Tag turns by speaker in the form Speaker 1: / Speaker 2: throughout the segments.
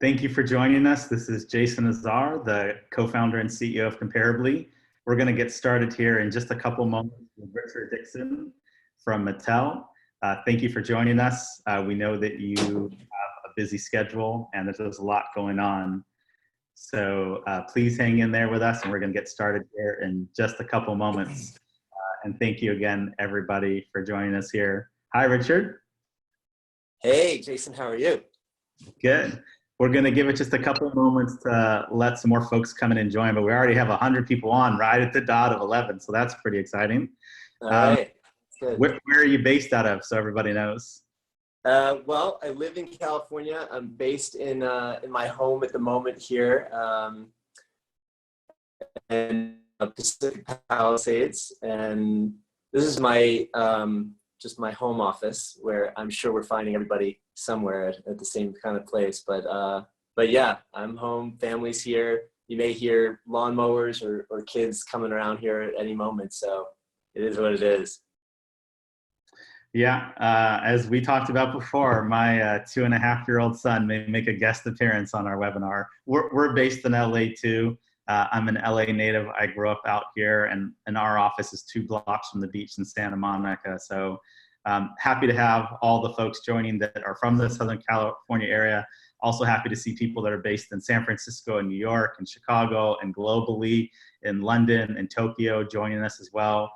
Speaker 1: Thank you for joining us. This is Jason Nazar, the co-founder and CEO of Comparably. We're going to get started here in just a couple moments with Richard Dickson from Mattel. Thank you for joining us. We know that you have a busy schedule and there's a lot going on. So please hang in there with us and we're going to get started here in just a couple moments. And thank you again, everybody, for joining us here. Hi, Richard.
Speaker 2: Hey, Jason, how are you?
Speaker 1: Good. We're going to give it just a couple of moments to let some more folks come in and join, but we already have 100 people on right at the dot of 11, so that's pretty exciting.
Speaker 2: All right. Good.
Speaker 1: Where are you based out of, so everybody knows?
Speaker 2: Well, I live in California. I'm based in my home at the moment here in Pacific Palisades, and this is my just my home office, where I'm sure we're finding everybody somewhere at the same kind of place. But yeah, I'm home. Family's here. You may hear lawnmowers or kids coming around here at any moment. So it is what it is.
Speaker 1: Yeah, as we talked about before, my 2.5-year-old son may make a guest appearance on our webinar. We're based in LA too. I'm an LA native. I grew up out here, and our office is 2 blocks from the beach in Santa Monica. So happy to have all the folks joining that are from the Southern California area. Also happy to see people that are based in San Francisco and New York and Chicago and globally in London and Tokyo joining us as well.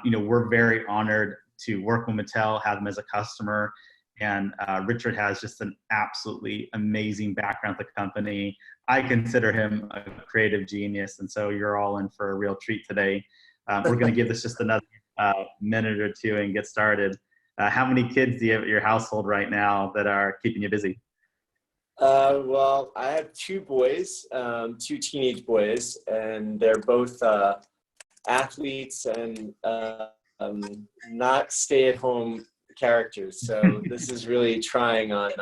Speaker 1: We're very honored to work with Mattel, have them as a customer. And Richard has just an absolutely amazing background at the company. I consider him a creative genius, and so you're all in for a real treat today. We're going to give this just another minute or two and get started. How many kids do you have at your household right now that are keeping you busy?
Speaker 2: Well, I have 2 boys, 2 teenage boys, and they're both athletes and not stay-at-home characters. So this is really trying on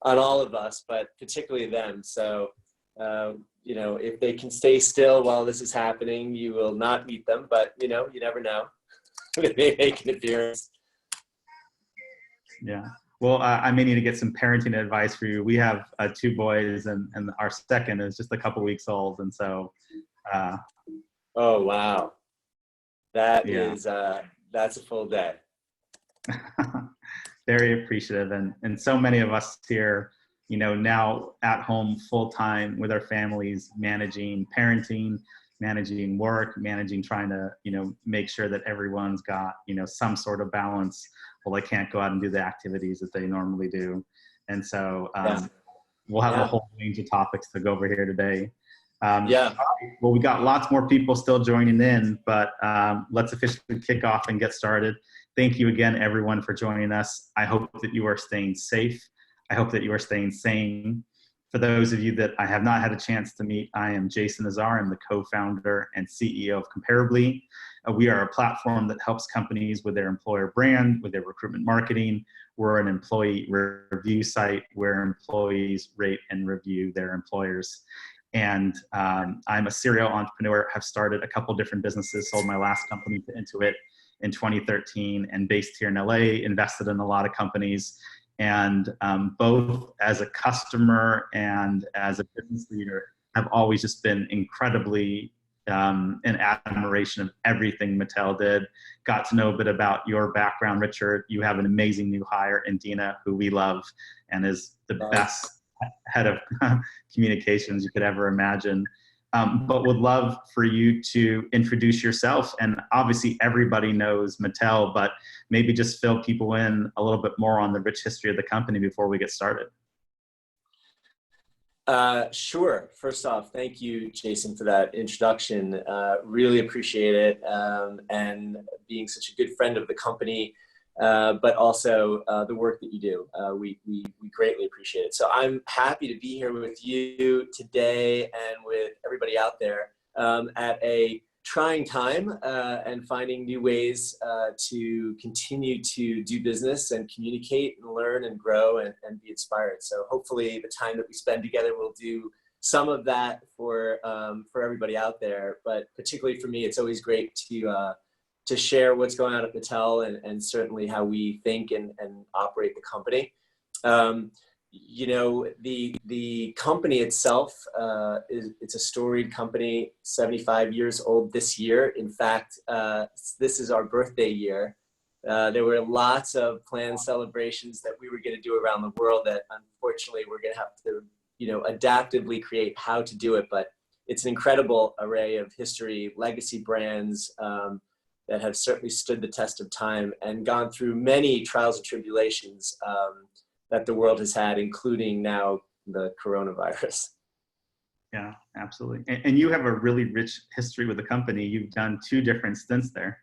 Speaker 2: all of us, but particularly them. So if they can stay still while this is happening, you will not meet them. But you never know. They make an appearance.
Speaker 1: Yeah. Well, I may need to get some parenting advice for you. We have 2 boys, and our second is just a couple weeks old, and so.
Speaker 2: Oh wow, that is that's a full day.
Speaker 1: Very appreciative, and so many of us here, now at home full time with our families, managing parenting, managing work, trying to make sure that everyone's got some sort of balance. Well, they can't go out and do the activities that they normally do, and so we'll have a whole range of topics to go over here today. Well, we got lots more people still joining in, but let's officially kick off and get started. Thank you again, everyone, for joining us. I hope that you are staying safe. I hope that you are staying sane. For those of you that I have not had a chance to meet, I am Jason Nazar. I'm the co-founder and CEO of Comparably. We are a platform that helps companies with their employer brand, with their recruitment marketing. We're an employee review site where employees rate and review their employers. And I'm a serial entrepreneur, have started a couple different businesses, sold my last company to Intuit in 2013, and based here in LA, invested in a lot of companies. And both as a customer and as a business leader, have always just been incredibly in admiration of everything Mattel did. Got to know a bit about your background, Richard. You have an amazing new hire in Dina, who we love and is the best head of communications you could ever imagine. But would love for you to introduce yourself. And obviously everybody knows Mattel, but maybe just fill people in a little bit more on the rich history of the company before we get started.
Speaker 2: Sure. First off, thank you, Jason, for that introduction. Really appreciate it. And being such a good friend of the company, but also the work that you do. We greatly appreciate it. So I'm happy to be here with you today and with everybody out there at a trying time and finding new ways to continue to do business and communicate and learn and grow and be inspired. So hopefully the time that we spend together will do some of that for everybody out there. But particularly for me, it's always great to share what's going on at Mattel and certainly how we think and operate the company. you know, the company itself, it's a storied company, 75 years old this year. In fact, this is our birthday year. There were lots of planned celebrations that we were going to do around the world that unfortunately we're going to have to, you know, adaptively create how to do it. But it's an incredible array of history, legacy brands that have certainly stood the test of time and gone through many trials and tribulations that the world has had, including now the coronavirus.
Speaker 1: Yeah, absolutely. And you have a really rich history with the company. You've done 2 different stints there.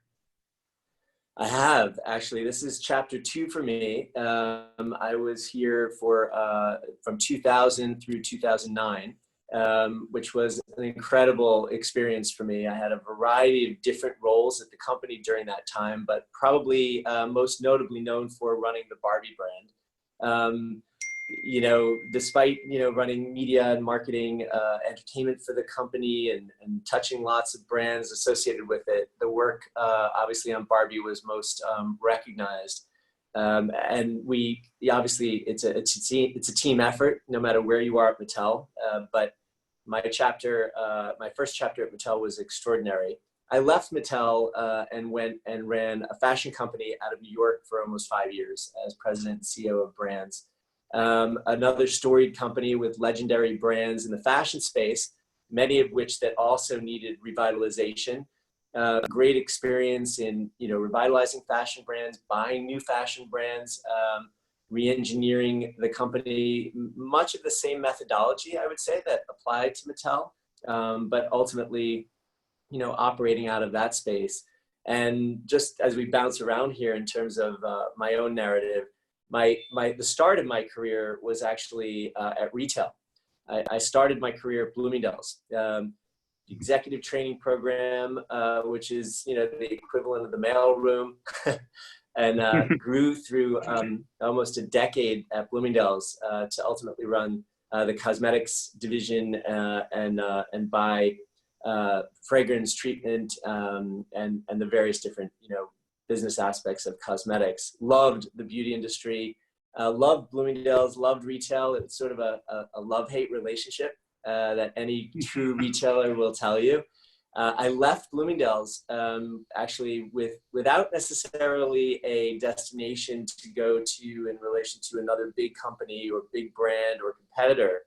Speaker 2: I have, actually. This is chapter 2 for me. I was here for from 2000 through 2009, which was an incredible experience for me. I had a variety of different roles at the company during that time, but probably most notably known for running the Barbie brand. You know, despite, you know, running media and marketing, entertainment for the company and touching lots of brands associated with it, the work obviously on Barbie was most recognized. And obviously it's a team effort, no matter where you are at Mattel. But my first chapter at Mattel was extraordinary. I left Mattel and went and ran a fashion company out of New York for almost 5 years as president and CEO of brands. Another storied company with legendary brands in the fashion space, many of which that also needed revitalization. Great experience in, you know, revitalizing fashion brands, buying new fashion brands, re-engineering the company, much of the same methodology, I would say, that applied to Mattel, but ultimately, you know, operating out of that space. And just as we bounce around here in terms of my own narrative, the start of my career was actually at retail. I started my career at Bloomingdale's, executive training program, which is, you know, the equivalent of the mail room, and grew through almost a decade at Bloomingdale's to ultimately run the cosmetics division and buy fragrance treatment and the various different, you know, business aspects of cosmetics. Loved the beauty industry, loved Bloomingdale's, loved retail. It's sort of a love-hate relationship that any true retailer will tell you. I left Bloomingdale's actually without necessarily a destination to go to in relation to another big company or big brand or competitor.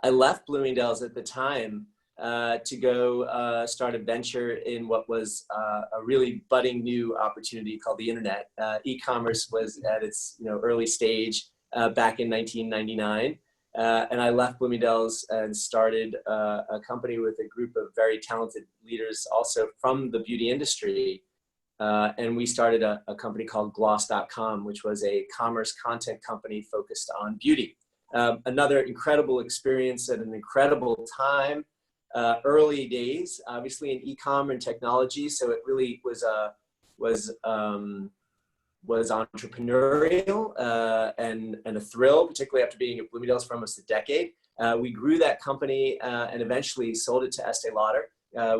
Speaker 2: I left Bloomingdale's at the time to go start a venture in what was a really budding new opportunity called the internet. E-commerce was at its, you know, early stage back in 1999. And I left Bloomingdale's and started a company with a group of very talented leaders also from the beauty industry. And we started a company called Gloss.com, which was a commerce content company focused on beauty. Another incredible experience at an incredible time. Early days, obviously, in e-com and technology, so it really was entrepreneurial and a thrill, particularly after being at Bloomingdale's for almost a decade. We grew that company and eventually sold it to Estee Lauder,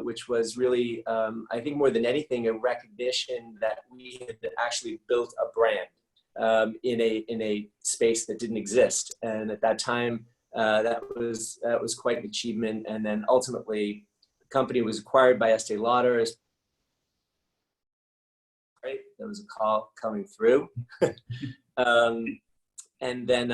Speaker 2: which was really, I think more than anything, a recognition that we had actually built a brand in a space that didn't exist. And at that time, that was quite an achievement. And then ultimately, the company was acquired by Estee Lauder. Right, there was a call coming through. And then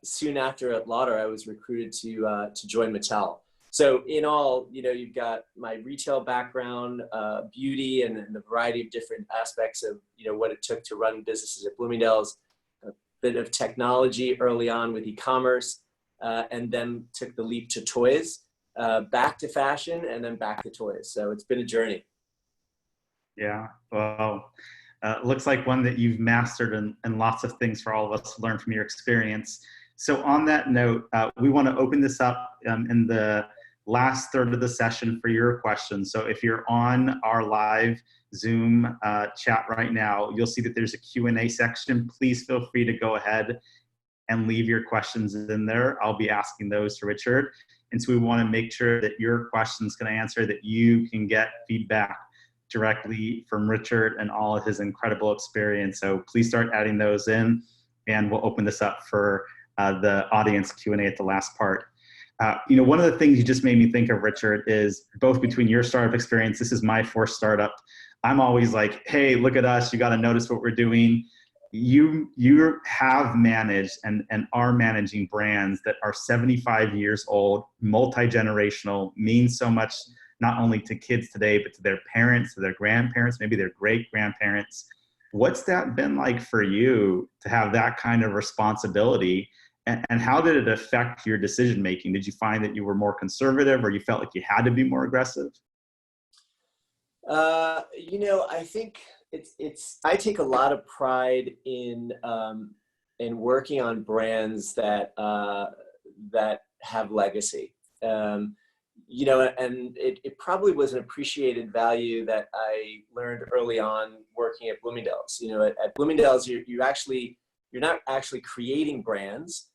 Speaker 2: soon after at Lauder, I was recruited to join Mattel. So in all, you know, you've got my retail background, beauty, and the variety of different aspects of, you know, what it took to run businesses at Bloomingdale's, a bit of technology early on with e-commerce, and then took the leap to toys, back to fashion, and then back to toys. So it's been a journey.
Speaker 1: Yeah, well, looks like one that you've mastered and lots of things for all of us to learn from your experience. So on that note, we want to open this up in the last third of the session for your questions. So if you're on our live Zoom chat right now, you'll see that there's a Q&A section. Please feel free to go ahead and leave your questions in there. I'll be asking those to Richard. And so we want to make sure that your questions can answer, that you can get feedback directly from Richard and all of his incredible experience. So please start adding those in, and we'll open this up for the audience Q&A at the last part. One of the things you just made me think of, Richard, is both between your startup experience, this is my fourth startup. I'm always like, hey, look at us, you got to notice what we're doing. You have managed and are managing brands that are 75 years old, multi-generational, means so much not only to kids today, but to their parents, to their grandparents, maybe their great-grandparents. What's that been like for you to have that kind of responsibility? And how did it affect your decision-making? Did you find that you were more conservative or you felt like you had to be more aggressive?
Speaker 2: I think I take a lot of pride in working on brands that have legacy. And it probably was an appreciated value that I learned early on working at Bloomingdale's. At Bloomingdale's, you're not actually creating brands.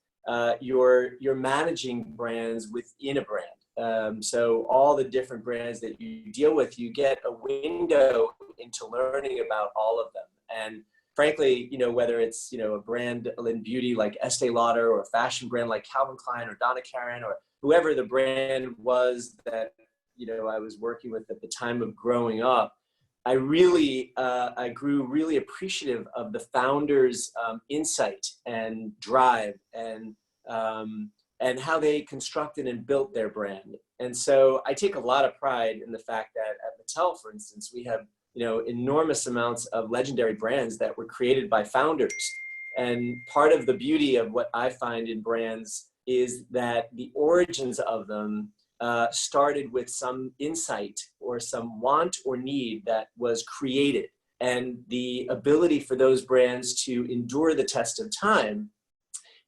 Speaker 2: You're managing brands within a brand. So all the different brands that you deal with, you get a window into learning about all of them. And frankly, whether it's, a brand in beauty like Estee Lauder, or a fashion brand like Calvin Klein or Donna Karan, or whoever the brand was that, I was working with at the time of growing up, I grew really appreciative of the founders' insight and drive and how they constructed and built their brand. And so I take a lot of pride in the fact that at Mattel, for instance, we have, enormous amounts of legendary brands that were created by founders. And part of the beauty of what I find in brands is that the origins of them started with some insight or some want or need that was created. And the ability for those brands to endure the test of time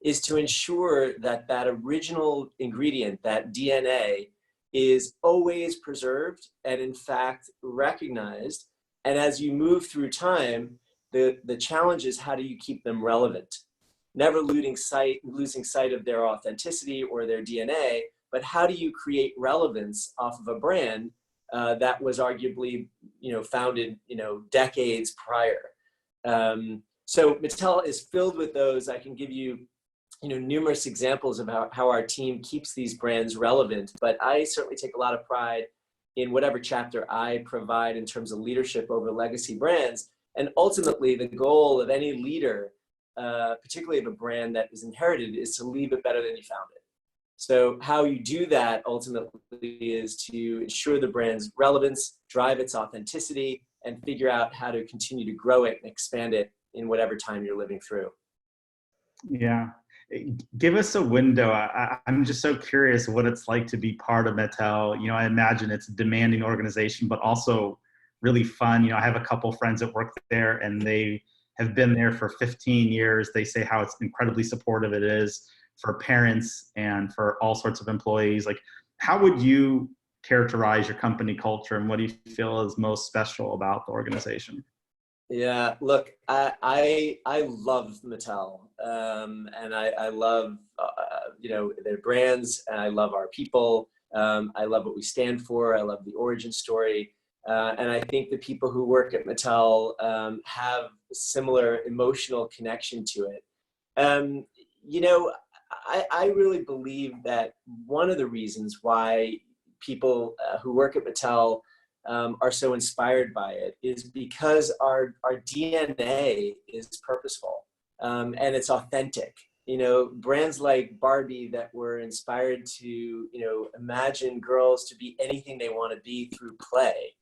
Speaker 2: is to ensure that that original ingredient, that DNA, is always preserved and in fact recognized. And as you move through time, the challenge is, how do you keep them relevant? Never losing sight of their authenticity or their DNA, but how do you create relevance off of a brand that was arguably, founded, decades prior? So Mattel is filled with those. I can give you, numerous examples of how our team keeps these brands relevant, but I certainly take a lot of pride in whatever chapter I provide in terms of leadership over legacy brands. And ultimately, the goal of any leader, particularly of a brand that is inherited, is to leave it better than you found it. So how you do that ultimately is to ensure the brand's relevance, drive its authenticity, and figure out how to continue to grow it and expand it in whatever time you're living through.
Speaker 1: Yeah. Give us a window. I'm just so curious what it's like to be part of Mattel. I imagine it's a demanding organization, but also really fun. I have a couple friends that work there and they have been there for 15 years. They say how it's incredibly supportive it is for parents and for all sorts of employees. Like, how would you characterize your company culture and what do you feel is most special about the organization?
Speaker 2: Yeah, look, I love Mattel, and I love their brands, and I love our people. I love what we stand for. I love the origin story, and I think the people who work at Mattel have a similar emotional connection to it. I really believe that one of the reasons why people who work at Mattel are so inspired by it is because our DNA is purposeful and it's authentic. Brands like Barbie that were inspired to, imagine girls to be anything they want to be through play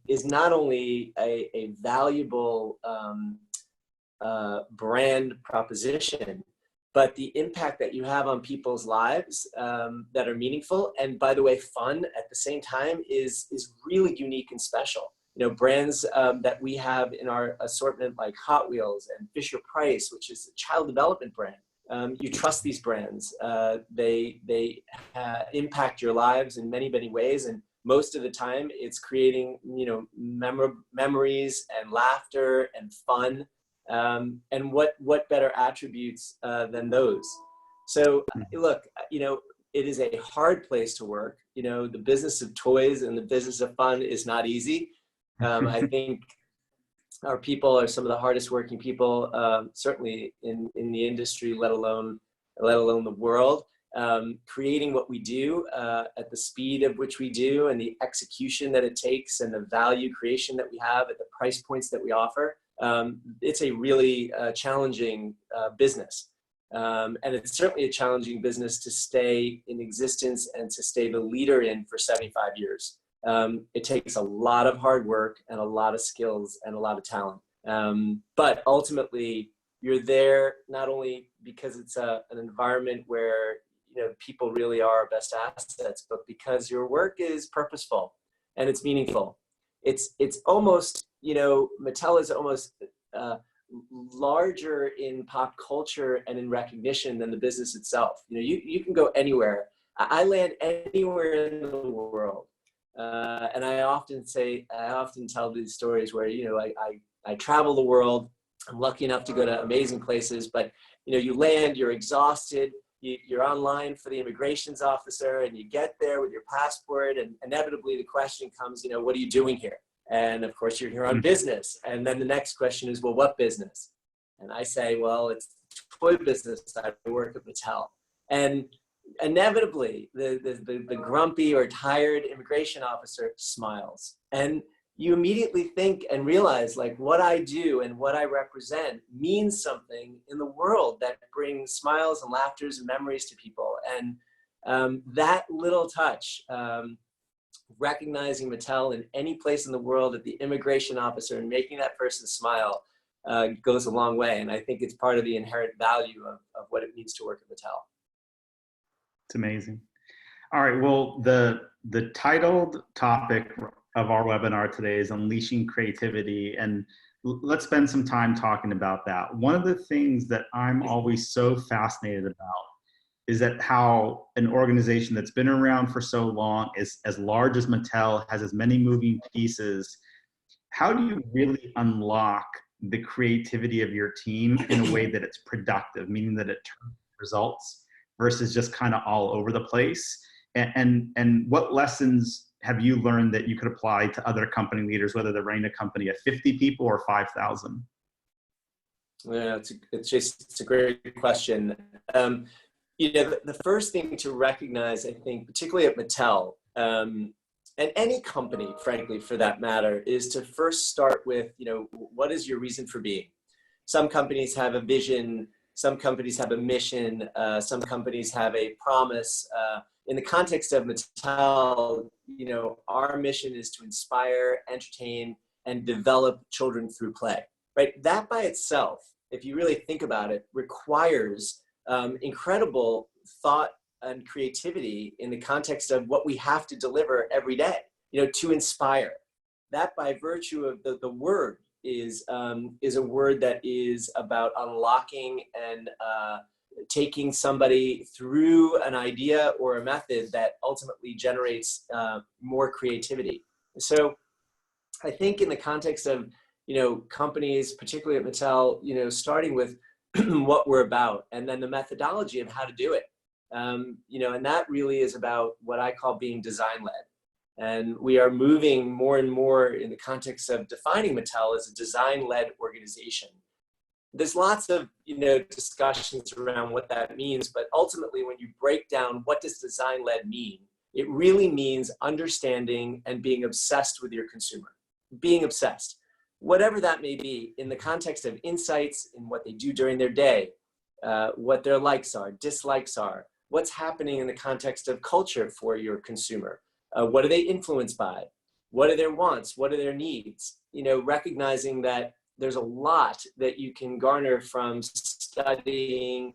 Speaker 2: is not only a valuable brand proposition, but the impact that you have on people's lives that are meaningful and, by the way, fun at the same time is really unique and special. Brands that we have in our assortment like Hot Wheels and Fisher-Price, which is a child development brand. You trust these brands. They impact your lives in many, many ways. And most of the time it's creating, memories and laughter and fun. And what better attributes than those? So look, it is a hard place to work. The business of toys and the business of fun is not easy. I think our people are some of the hardest working people, certainly in the industry, let alone let alone the world. Creating what we do at the speed of which we do, and the execution that it takes, and the value creation that we have at the price points that we offer. It's a really challenging business. And it's certainly a challenging business to stay in existence and to stay the leader in for 75 years. It takes a lot of hard work and a lot of skills and a lot of talent. But ultimately, you're there not only because it's an environment where people really are our best assets, but because your work is purposeful and it's meaningful. It's almost, Mattel is almost larger in pop culture and in recognition than the business itself. You can go anywhere. I land anywhere in the world. And I often tell these stories where, I travel the world. I'm lucky enough to go to amazing places, but, you land, you're exhausted, you're online for the immigrations officer, and you get there with your passport, and inevitably the question comes, what are you doing here? And of course you're here on business. And then the next question is, well, what business? And I say, well, it's toy business. I work at Mattel. And inevitably the grumpy or tired immigration officer smiles. And you immediately think and realize, like, what I do and what I represent means something in the world that brings smiles and laughters and memories to people. And that little touch, recognizing Mattel in any place in the world at the immigration officer and making that person smile goes a long way. And I think it's part of the inherent value of what it means to work at Mattel.
Speaker 1: It's amazing. All right, well, the titled topic of our webinar today is Unleashing Creativity, and let's spend some time talking about that. One of the things that I'm always so fascinated about is that how an organization that's been around for so long, is as large as Mattel, has as many moving pieces. How do you really unlock the creativity of your team in a way that it's productive, meaning that it turns results versus just kind of all over the place? And what lessons have you learned that you could apply to other company leaders, whether they're running a company of 50 people or 5,000?
Speaker 2: Yeah, it's a great question. The first thing to recognize, I think, particularly at Mattel, and any company, frankly, for that matter, is to first start with, what is your reason for being? Some companies have a vision, some companies have a mission, some companies have a promise. In the context of Mattel, our mission is to inspire, entertain, and develop children through play, right? That by itself, if you really think about it, requires incredible thought and creativity in the context of what we have to deliver every day, to inspire. That by virtue of the word is a word that is about unlocking and taking somebody through an idea or a method that ultimately generates more creativity. So I think in the context of, companies, particularly at Mattel, starting with what we're about, and then the methodology of how to do it. And that really is about what I call being design-led. And we are moving more and more in the context of defining Mattel as a design-led organization. There's lots of, discussions around what that means, but ultimately when you break down what does design-led mean, it really means understanding and being obsessed with your consumer. Being obsessed. Whatever that may be, in the context of insights in what they do during their day, what their likes are, dislikes are, what's happening in the context of culture for your consumer, what are they influenced by, what are their wants, what are their needs, recognizing that there's a lot that you can garner from studying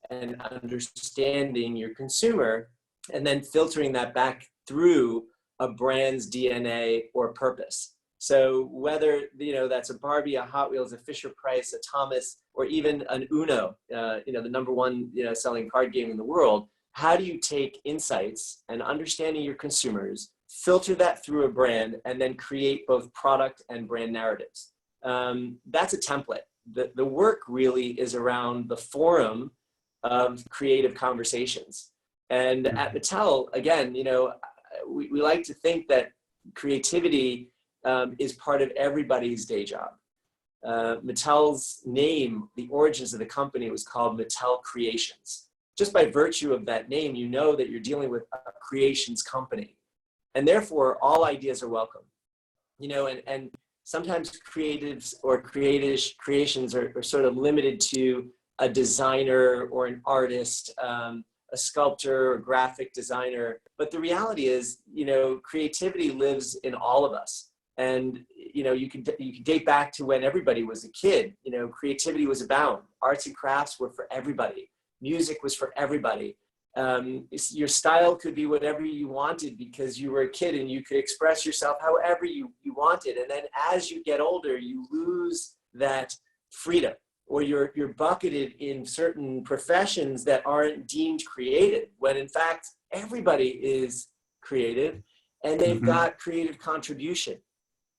Speaker 2: and understanding your consumer, and then filtering that back through a brand's DNA or purpose. So whether, that's a Barbie, a Hot Wheels, a Fisher-Price, a Thomas, or even an Uno, the number one, selling card game in the world, how do you take insights and understanding your consumers, filter that through a brand, and then create both product and brand narratives? That's a template. The work really is around the forum of creative conversations. And at Mattel, again, we like to think that creativity is part of everybody's day job. Mattel's name, the origins of the company, was called Mattel Creations. just by virtue of that name, you know that you're dealing with a creations company. And therefore, all ideas are welcome. You know, and sometimes creatives or creations are sort of limited to a designer or an artist, a sculptor or graphic designer. But the reality is, you know, creativity lives in all of us. And, you know, you can date back to when everybody was a kid. You know, creativity was abound. Arts and crafts were for everybody. Music was for everybody. Your style could be whatever you wanted because you were a kid and you could express yourself however you wanted. And then as you get older, you lose that freedom, or you're bucketed in certain professions that aren't deemed creative, when in fact, everybody is creative and they've got creative contribution.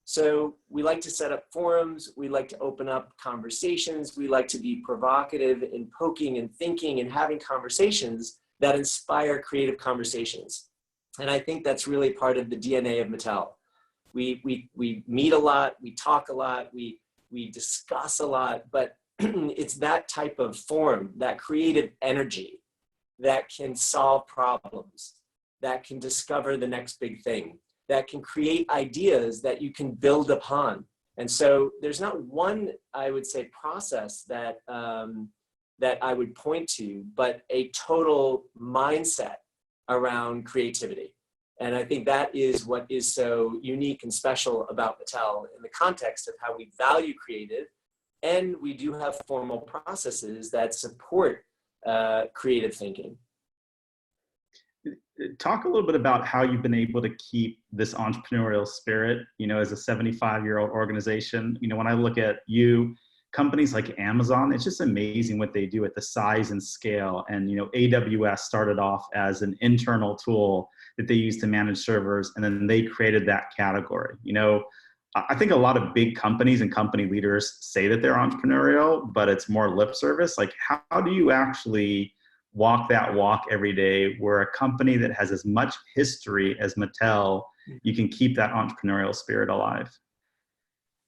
Speaker 2: So we like to set up forums. We like to open up conversations. We like to be provocative in poking and thinking and having conversations that inspire creative conversations. And I think that's really part of the DNA of Mattel. We meet a lot, we talk a lot, we discuss a lot, but it's that type of forum, that creative energy that can solve problems, that can discover the next big thing, that can create ideas that you can build upon. And so there's not one, I would say, process that that I would point to, but a total mindset around creativity. And I think that is what is so unique and special about Mattel in the context of how we value creative. And we do have formal processes that support creative thinking.
Speaker 1: Talk a little bit about how you've been able to keep this entrepreneurial spirit, you know, as a 75-year-old organization. You know, when I look at you, companies like Amazon, it's just amazing what they do at the size and scale. And, you know, AWS started off as an internal tool that they used to manage servers, and then they created that category. You know, I think a lot of big companies and company leaders say that they're entrepreneurial, but it's more lip service. Like, how do you actually walk that walk every day where a company that has as much history as Mattel, you can keep that entrepreneurial spirit alive?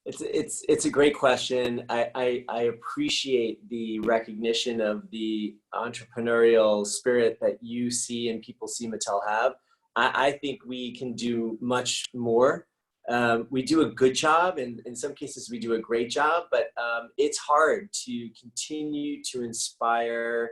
Speaker 2: It's a great question. I appreciate the recognition of the entrepreneurial spirit that you see and people see Mattel have. I think we can do much more. We do a good job, and in some cases we do a great job, but it's hard to continue to inspire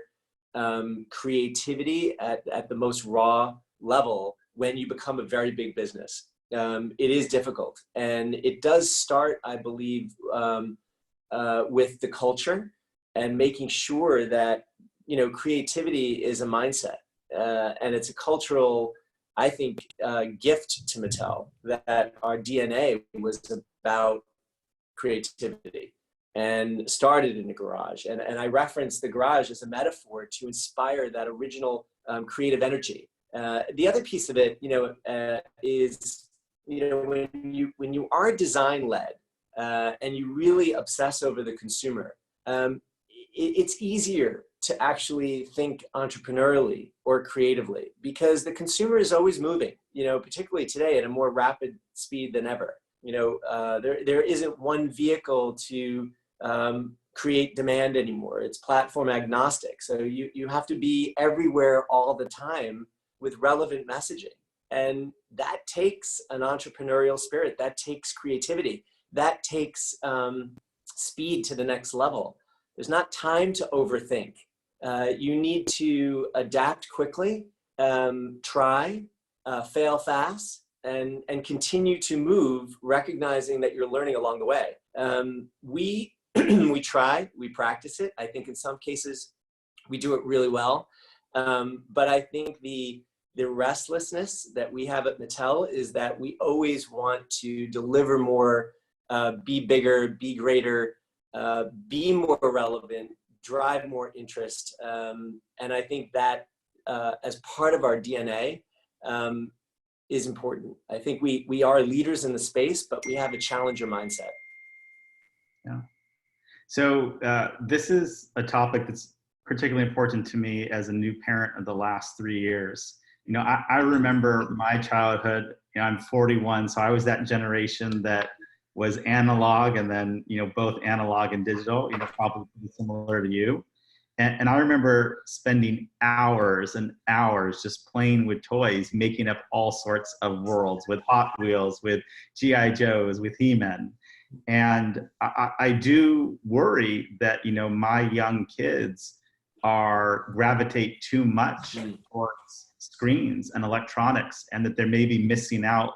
Speaker 2: creativity at the most raw level when you become a very big business. It is difficult, and it does start, I believe, with the culture and making sure that, you know, creativity is a mindset, and it's a cultural, I think, gift to Mattel, that our DNA was about creativity and started in a garage. And I reference the garage as a metaphor to inspire that original creative energy. The other piece of it, you know, is, you know, when you are design led and you really obsess over the consumer, it's easier to actually think entrepreneurially or creatively, because the consumer is always moving, you know, particularly today at a more rapid speed than ever. You know, there isn't one vehicle to create demand anymore. It's platform agnostic. So you have to be everywhere all the time with relevant messaging. And that takes an entrepreneurial spirit, that takes creativity, that takes speed to the next level. There's not time to overthink. You need to adapt quickly, try, fail fast, and continue to move, recognizing that you're learning along the way. We try, we practice it. I think in some cases we do it really well. But I think the restlessness that we have at Mattel is that we always want to deliver more, be bigger, be greater, be more relevant, drive more interest. And I think that as part of our DNA is important. I think we are leaders in the space, but we have a challenger mindset.
Speaker 1: Yeah. So this is a topic that's particularly important to me as a new parent of the last 3 years. You know, I remember my childhood. You know, I'm 41, so I was that generation that was analog, and then, you know, both analog and digital, you know, probably similar to you. And I remember spending hours and hours just playing with toys, making up all sorts of worlds with Hot Wheels, with G.I. Joes, with He-Man. And I do worry that, you know, my young kids gravitate too much towards screens and electronics, and that they're maybe missing out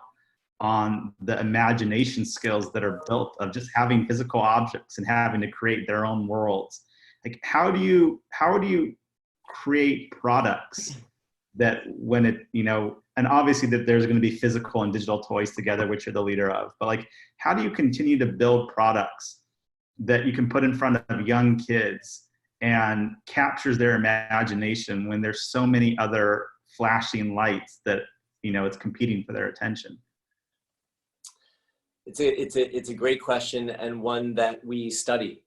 Speaker 1: on the imagination skills that are built of just having physical objects and having to create their own worlds. Like, how do you create products that when it, you know, and obviously that there's going to be physical and digital toys together, which you're the leader of, but like, how do you continue to build products that you can put in front of young kids and captures their imagination when there's so many other flashing lights that, you know, it's competing for their attention?
Speaker 2: It's a great question, and one that we study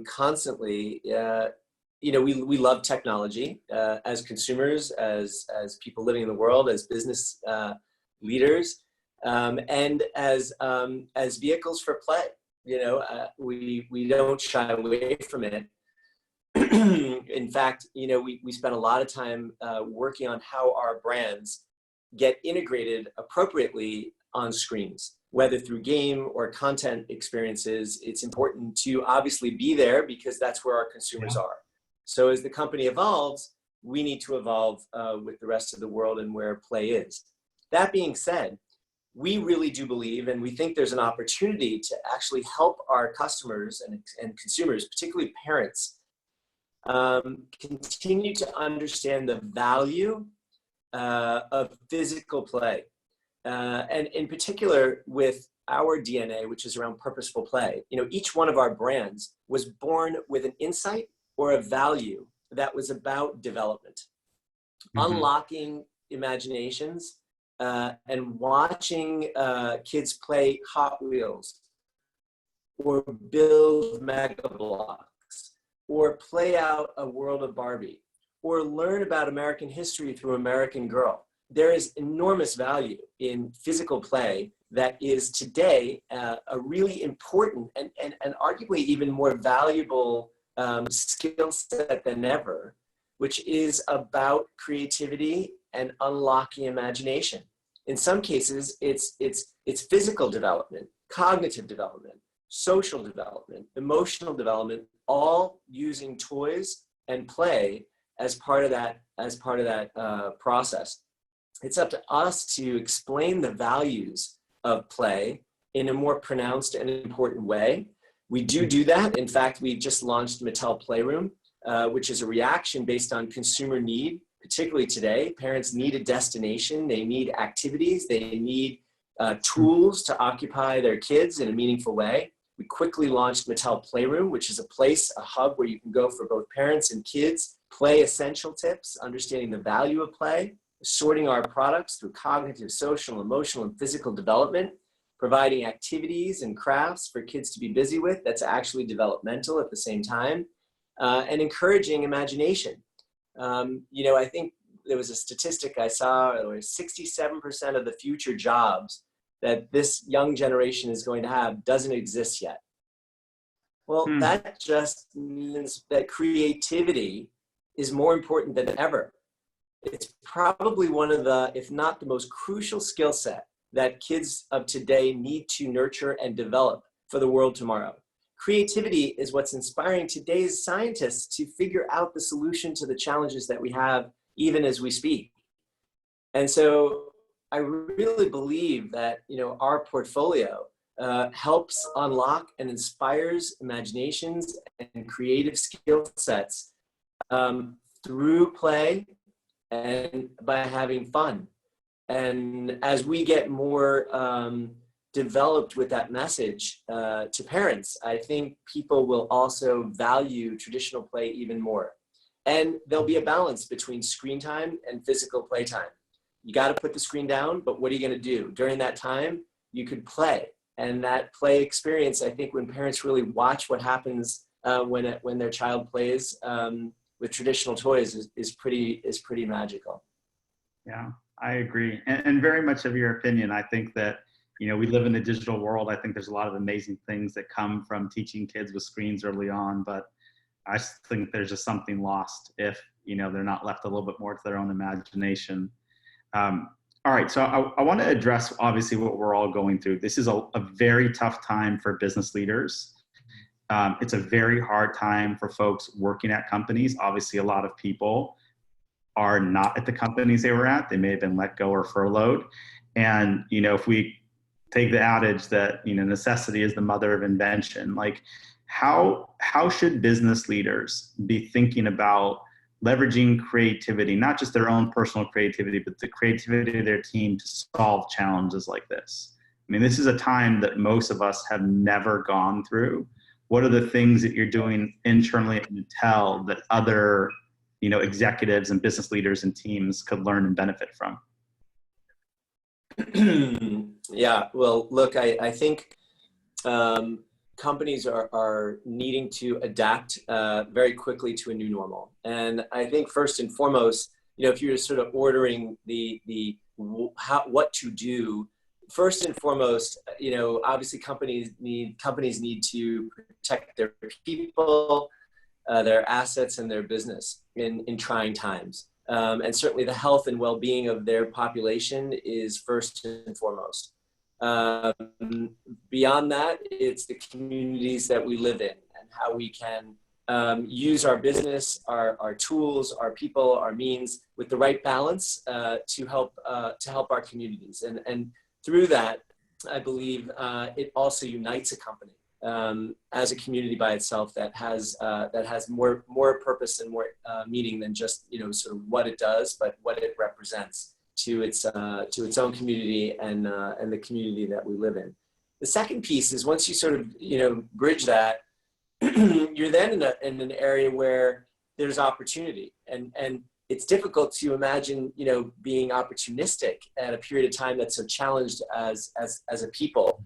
Speaker 2: constantly. You know, we love technology as consumers, as people living in the world, as business leaders, and as vehicles for play. You know, we don't shy away from it. In fact, you know, we spend a lot of time working on how our brands get integrated appropriately on screens, whether through game or content experiences. It's important to obviously be there because that's where our consumers are. So as the company evolves, we need to evolve with the rest of the world and where play is. That being said, we really do believe, and we think there's an opportunity to actually help our customers and consumers, particularly parents, continue to understand the value of physical play. And in particular with our DNA, which is around purposeful play. You know, each one of our brands was born with an insight or a value that was about development, unlocking imaginations, and watching kids play Hot Wheels or build Mega Blocks or play out a world of Barbie or learn about American history through American Girl. There is enormous value in physical play that is today a really important and arguably even more valuable skill set than ever, which is about creativity and unlocking imagination. In some cases, it's physical development, cognitive development, social development, emotional development, all using toys and play as part of that process. It's up to us to explain the values of play in a more pronounced and important way. We do that. In fact, we just launched Mattel Playroom, which is a reaction based on consumer need, particularly today. Parents need a destination. They need activities. They need tools to occupy their kids in a meaningful way. We quickly launched Mattel Playroom, which is a hub where you can go for both parents and kids, play essential tips, understanding the value of play, sorting our products through cognitive, social, emotional, and physical development, providing activities and crafts for kids to be busy with that's actually developmental at the same time, and encouraging imagination. You know, I think there was a statistic I saw, where 67% of the future jobs that this young generation is going to have doesn't exist yet. Well, that just means that creativity is more important than ever. It's probably one of the, if not the most crucial skill set that kids of today need to nurture and develop for the world tomorrow. Creativity is what's inspiring today's scientists to figure out the solution to the challenges that we have even as we speak. And so I really believe that, you know, our portfolio helps unlock and inspires imaginations and creative skill sets through play and by having fun. And as we get more developed with that message to parents, I think people will also value traditional play even more. And there'll be a balance between screen time and physical play time. You got to put the screen down, but what are you going to do? During that time, you could play. And that play experience, I think when parents really watch what happens when their child plays with traditional toys is pretty magical.
Speaker 1: Yeah, I agree. And very much of your opinion. I think that, you know, we live in the digital world. I think there's a lot of amazing things that come from teaching kids with screens early on, but I think there's just something lost if, they're not left a little bit more to their own imagination. All right, so I want to address obviously what we're all going through. This is a very tough time for business leaders. It's a very hard time for folks working at companies. Obviously, a lot of people are not at the companies they were at. They may have been let go or furloughed. And, if we take the adage that, necessity is the mother of invention, like how should business leaders be thinking about leveraging creativity, not just their own personal creativity, but the creativity of their team to solve challenges like this? I mean, this is a time that most of us have never gone through. What are the things that you're doing internally at Mattel that other, executives and business leaders and teams could learn and benefit from?
Speaker 2: Yeah, well, look, I think companies are needing to adapt very quickly to a new normal. And I think first and foremost, if you're sort of ordering what to do, first and foremost, obviously companies need to protect their people, their assets, and their business in trying times. And certainly the health and well-being of their population is first and foremost. Beyond that, it's the communities that we live in and how we can use our business, our tools, our people, our means with the right balance to help our communities. And through that, I believe it also unites a company as a community by itself that has more purpose and more meaning than just sort of what it does, but what it represents to its own community and the community that we live in. The second piece is once you sort of bridge that, you're then in an area where there's opportunity, and it's difficult to imagine being opportunistic at a period of time that's so challenged as a people.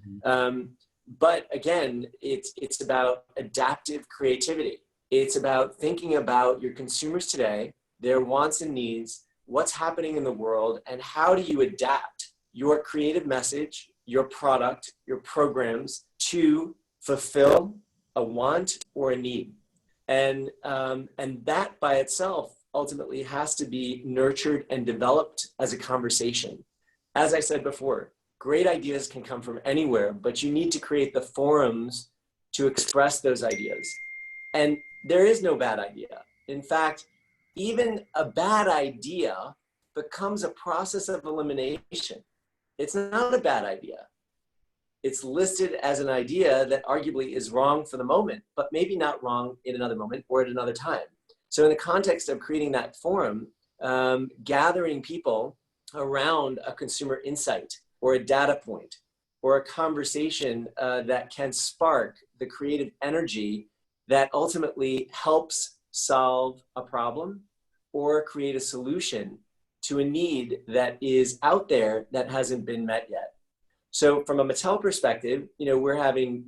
Speaker 2: But again, it's about adaptive creativity. It's about thinking about your consumers today, their wants and needs, what's happening in the world, and how do you adapt your creative message, your product, your programs to fulfill a want or a need. And that by itself ultimately has to be nurtured and developed as a conversation. As I said before, great ideas can come from anywhere, but you need to create the forums to express those ideas. And there is no bad idea. In fact, even a bad idea becomes a process of elimination. It's not a bad idea. It's listed as an idea that arguably is wrong for the moment, but maybe not wrong in another moment or at another time. So in the context of creating that forum, gathering people around a consumer insight or a data point or a conversation that can spark the creative energy that ultimately helps solve a problem or create a solution to a need that is out there that hasn't been met yet. So from a Mattel perspective, we're having,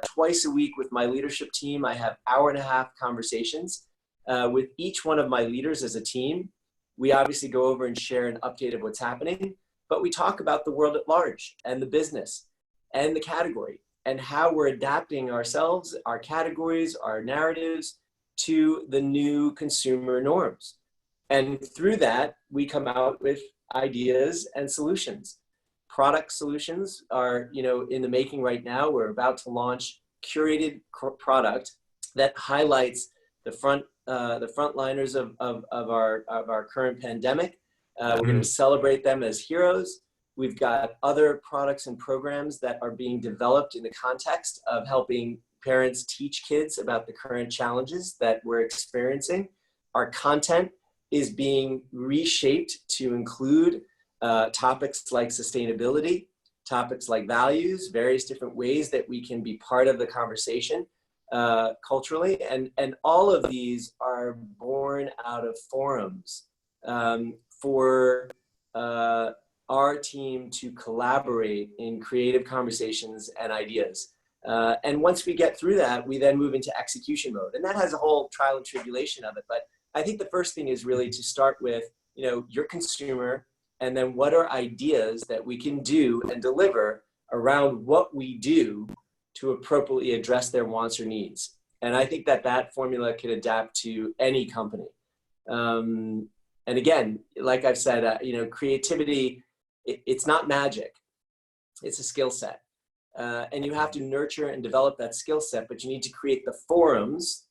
Speaker 2: twice a week with my leadership team, I have hour-and-a-half conversations with each one of my leaders as a team. We obviously go over and share an update of what's happening, but we talk about the world at large and the business and the category and how we're adapting ourselves, our categories, our narratives to the new consumer norms. And through that, we come out with ideas and solutions. Product solutions are, in the making right now. We're about to launch curated product that highlights the frontliners of our current pandemic. We're going to celebrate them as heroes. We've got other products and programs that are being developed in the context of helping parents teach kids about the current challenges that we're experiencing. Our content is being reshaped to include topics like sustainability, topics like values, various different ways that we can be part of the conversation culturally. And all of these are born out of forums for our team to collaborate in creative conversations and ideas. And once we get through that, we then move into execution mode. And that has a whole trial and tribulation of it. But I think the first thing is really to start with, your consumer, and then what are ideas that we can do and deliver around what we do to appropriately address their wants or needs. And I think that that formula can adapt to any company. And again, like I've said, creativity, it's not magic. It's a skill set. And you have to nurture and develop that skill set, but you need to create the forums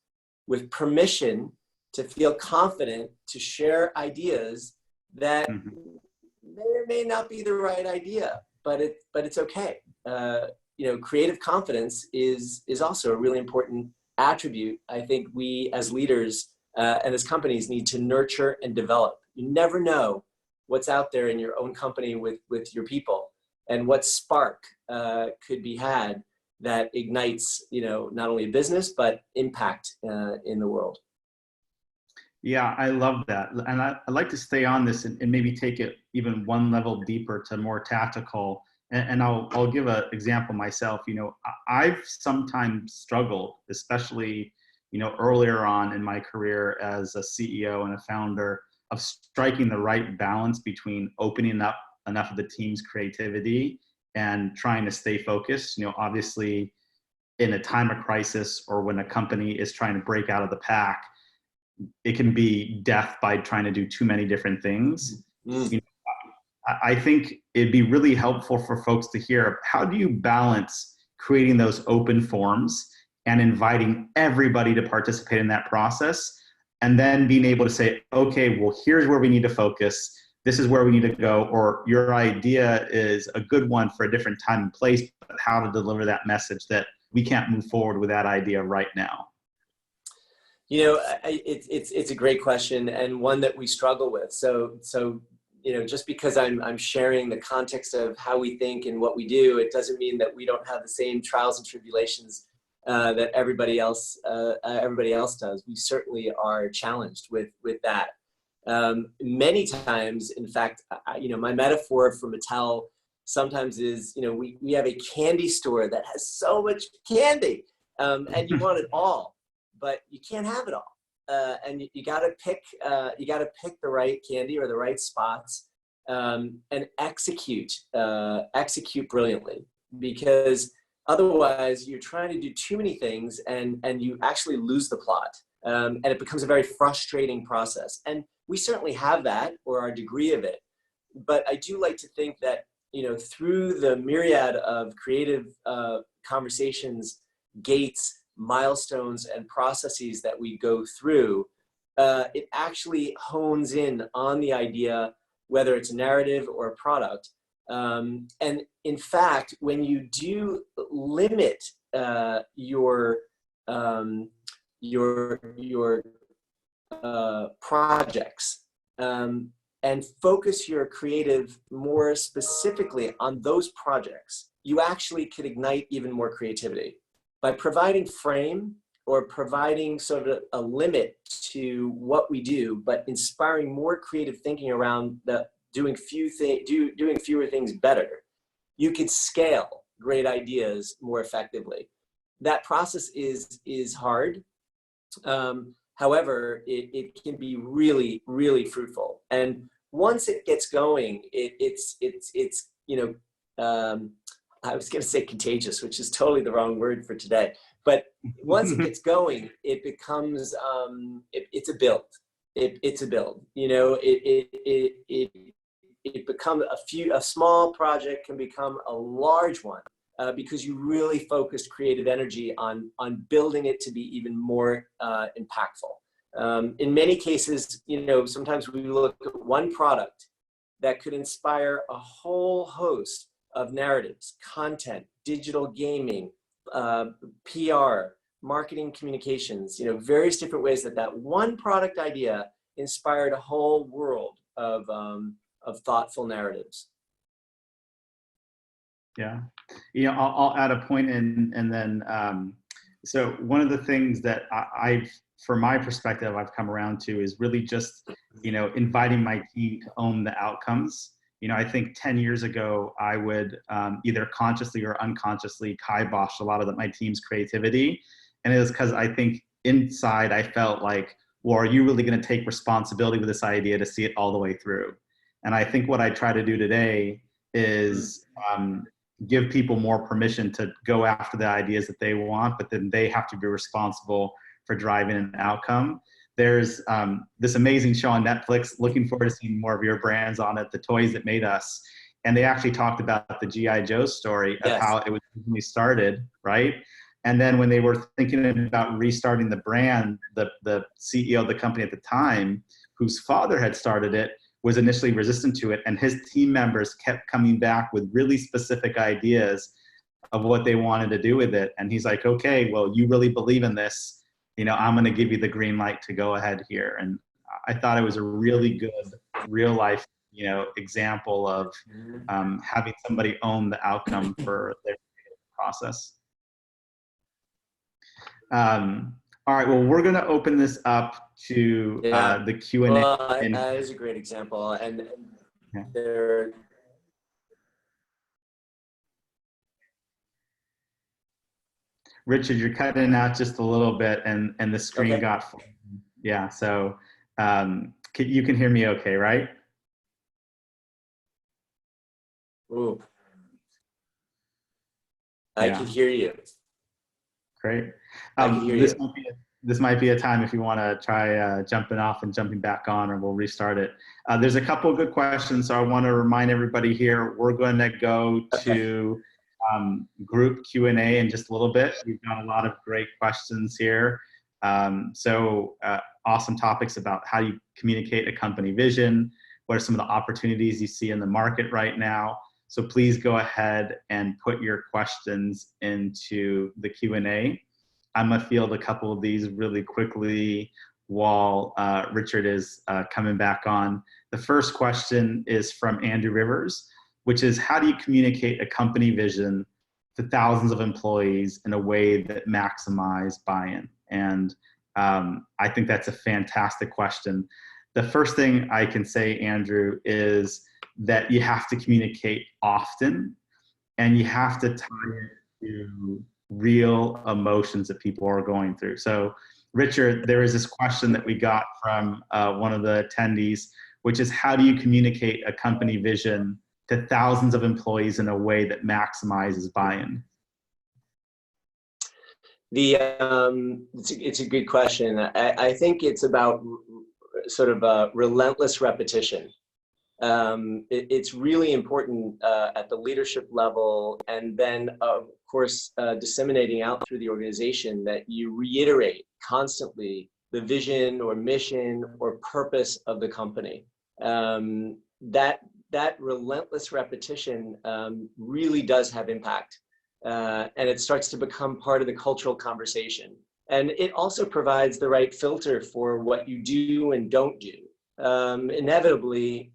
Speaker 2: with permission to feel confident to share ideas that may or may not be the right idea, but it's okay. Creative confidence is also a really important attribute I think we as leaders and as companies need to nurture and develop. You never know what's out there in your own company with your people, and what spark could be had that ignites, not only a business, but impact in the world.
Speaker 1: Yeah, I love that. And I'd like to stay on this and maybe take it even one level deeper to more tactical. And I'll give an example myself. I've sometimes struggled, especially, earlier on in my career as a CEO and a founder, of striking the right balance between opening up enough of the team's creativity and trying to stay focused. Obviously, in a time of crisis or when a company is trying to break out of the pack, it can be death by trying to do too many different things. I think it'd be really helpful for folks to hear, how do you balance creating those open forums and inviting everybody to participate in that process, and then being able to say, okay, well, here's where we need to focus. This is where we need to go, or your idea is a good one for a different time and place, but how to deliver that message that we can't move forward with that idea right now?
Speaker 2: It's a great question, and one that we struggle with. So just because I'm sharing the context of how we think and what we do, it doesn't mean that we don't have the same trials and tribulations that everybody else does. We certainly are challenged with that. Many times, in fact, my metaphor for Mattel sometimes is, we have a candy store that has so much candy, and you want it all, but you can't have it all. And you got to pick the right candy or the right spots, and execute brilliantly, because otherwise you're trying to do too many things and you actually lose the plot, and it becomes a very frustrating process. And we certainly have that, or our degree of it, but I do like to think that through the myriad of creative conversations, gates, milestones, and processes that we go through, it actually hones in on the idea, whether it's a narrative or a product. And in fact, when you do limit your projects, and focus your creative more specifically on those projects, you actually could ignite even more creativity. By providing frame, or providing sort of a limit to what we do, but inspiring more creative thinking around doing fewer things better, you could scale great ideas more effectively. That process is hard. However, it can be really, really fruitful. And once it gets going, it's I was going to say contagious, which is totally the wrong word for today. But once it gets going, it becomes it's a build. It's a build. It becomes a small project can become a large one, because you really focused creative energy on building it to be even more impactful. In many cases, sometimes we look at one product that could inspire a whole host of narratives, content, digital gaming, PR, marketing communications, various different ways that one product idea inspired a whole world of thoughtful narratives.
Speaker 1: Yeah, I'll add a point in, and then so one of the things that from my perspective, I've come around to is really just inviting my team to own the outcomes. I think 10 years ago, I would either consciously or unconsciously kibosh a lot of my team's creativity. And it was because I think inside I felt like, well, are you really going to take responsibility with this idea to see it all the way through? And I think what I try to do today is give people more permission to go after the ideas that they want, but then they have to be responsible for driving an outcome. There's this amazing show on Netflix, looking forward to seeing more of your brands on it, The Toys That Made Us. And they actually talked about the G.I. Joe story of how it was originally started, right? And then when they were thinking about restarting the brand, the CEO of the company at the time, whose father had started it, was initially resistant to it, and his team members kept coming back with really specific ideas of what they wanted to do with it. And he's like, okay, well, you really believe in this, I'm going to give you the green light to go ahead here. And I thought it was a really good real life, example of having somebody own the outcome for their process. All right, well, we're going to open this up to the Q&A.
Speaker 2: Well, that is a great example. And there.
Speaker 1: Richard, you're cutting out just a little bit, and the screen got full. Yeah, so you can hear me okay, right?
Speaker 2: Ooh. I can hear you.
Speaker 1: Great.
Speaker 2: I can hear you.
Speaker 1: This might be a time if you want to try jumping off and jumping back on, or we'll restart it. There's a couple of good questions, so I want to remind everybody here, we're going to go to group Q&A in just a little bit. We've got a lot of great questions here. Awesome topics about how you communicate a company vision, what are some of the opportunities you see in the market right now. So please go ahead and put your questions into the Q&A. I'm going to field a couple of these really quickly while Richard is coming back on. The first question is from Andrew Rivers, which is, how do you communicate a company vision to thousands of employees in a way that maximize buy-in? And I think that's a fantastic question. The first thing I can say, Andrew, is that you have to communicate often, and you have to tie it to real emotions that people are going through. So, Richard, there is this question that we got from one of the attendees, which is, how do you communicate a company vision to thousands of employees in a way that maximizes buy-in?
Speaker 2: It's a good question. I think it's about sort of relentless repetition. It's really important at the leadership level, and then of course disseminating out through the organization, that you reiterate constantly the vision or mission or purpose of the company. That relentless repetition really does have impact, and it starts to become part of the cultural conversation. And it also provides the right filter for what you do and don't do. Inevitably,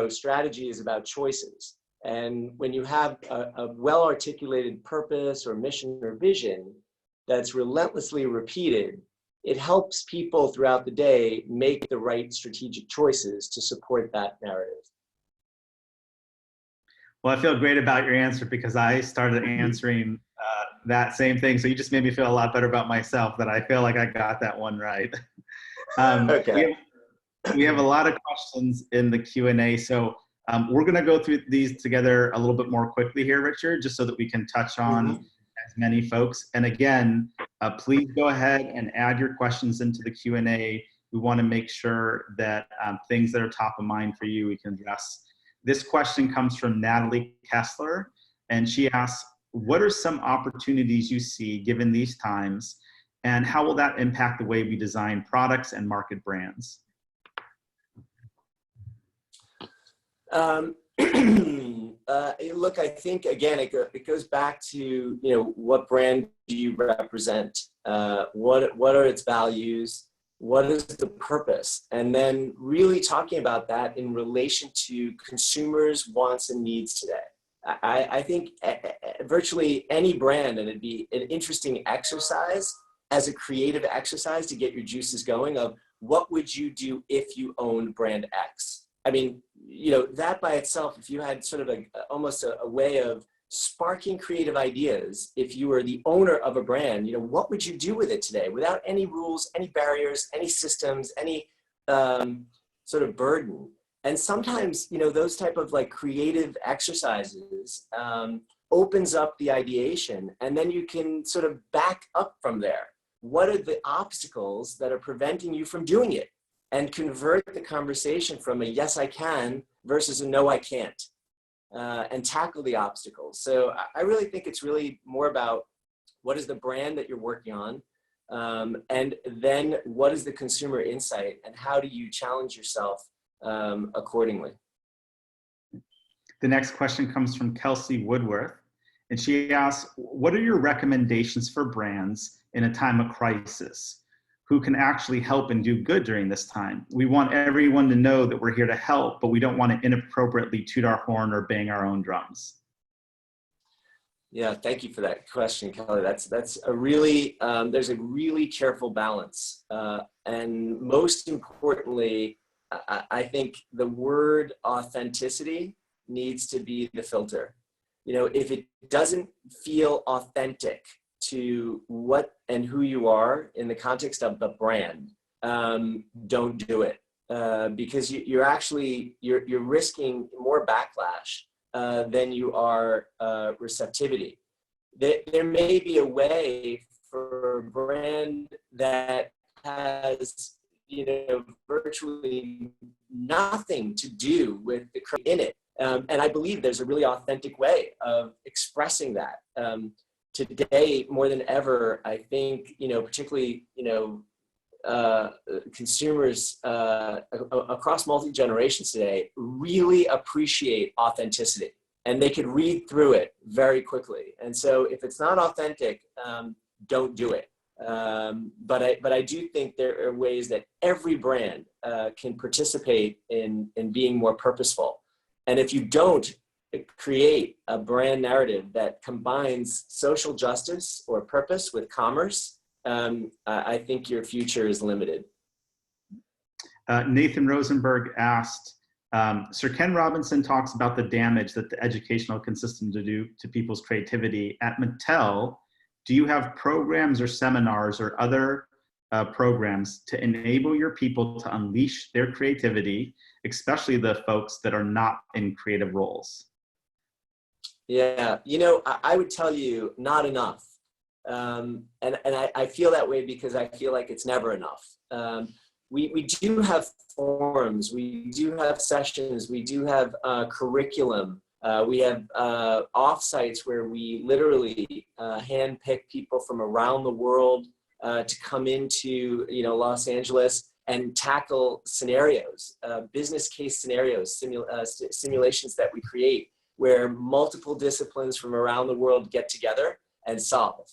Speaker 2: strategy is about choices. And when you have a well-articulated purpose or mission or vision that's relentlessly repeated, it helps people throughout the day make the right strategic choices to support that narrative.
Speaker 1: Well, I feel great about your answer, because I started answering that same thing. So you just made me feel a lot better about myself, that I feel like I got that one right.
Speaker 2: Okay.
Speaker 1: We have a lot of questions in the Q&A. So we're going to go through these together a little bit more quickly here, Richard, just so that we can touch on as many folks. And again, please go ahead and add your questions into the Q&A. We want to make sure that things that are top of mind for you, we can address. This question comes from Natalie Kessler, and she asks, what are some opportunities you see given these times, and how will that impact the way we design products and market brands?
Speaker 2: Look, I think, again, it goes back to, what brand do you represent? What are its values? What is the purpose? And then really talking about that in relation to consumers' wants and needs today. I think virtually any brand, and it'd be an interesting exercise as a creative exercise to get your juices going, of what would you do if you owned brand X? I mean, that by itself, if you had sort of almost a way of sparking creative ideas, if you were the owner of a brand, what would you do with it today without any rules, any barriers, any systems, any sort of burden? And sometimes, those type of like creative exercises opens up the ideation, and then you can sort of back up from there. What are the obstacles that are preventing you from doing it? And convert the conversation from a yes, I can versus a no, I can't, and tackle the obstacles. So I really think it's really more about what is the brand that you're working on, and then what is the consumer insight, and how do you challenge yourself accordingly.
Speaker 1: The next question comes from Kelsey Woodworth, and she asks, what are your recommendations for brands in a time of crisis who can actually help and do good during this time? We want everyone to know that we're here to help, but we don't want to inappropriately toot our horn or bang our own drums.
Speaker 2: Yeah, thank you for that question, Kelly. That's a really, there's a really careful balance. And most importantly, I think the word authenticity needs to be the filter. If it doesn't feel authentic to what and who you are in the context of the brand, don't do it, because you're risking more backlash than you are receptivity. There may be a way for a brand that has virtually nothing to do with the in it. And I believe there's a really authentic way of expressing that. Today, more than ever, I think, particularly, consumers across multi-generations today really appreciate authenticity, and they can read through it very quickly. And so if it's not authentic, don't do it. But I do think there are ways that every brand can participate in being more purposeful. And if you don't create a brand narrative that combines social justice or purpose with commerce, I think your future is limited.
Speaker 1: Nathan Rosenberg asked, Sir Ken Robinson talks about the damage that the educational system to do to people's creativity. At Mattel, do you have programs or seminars or other programs to enable your people to unleash their creativity, especially the folks that are not in creative roles?
Speaker 2: Yeah, I would tell you not enough. And I feel that way because I feel like it's never enough. We do have forums, we do have sessions, we do have curriculum. We have offsites where we literally handpick people from around the world to come into Los Angeles and tackle scenarios, business case scenarios, simulations that we create where multiple disciplines from around the world get together and solve.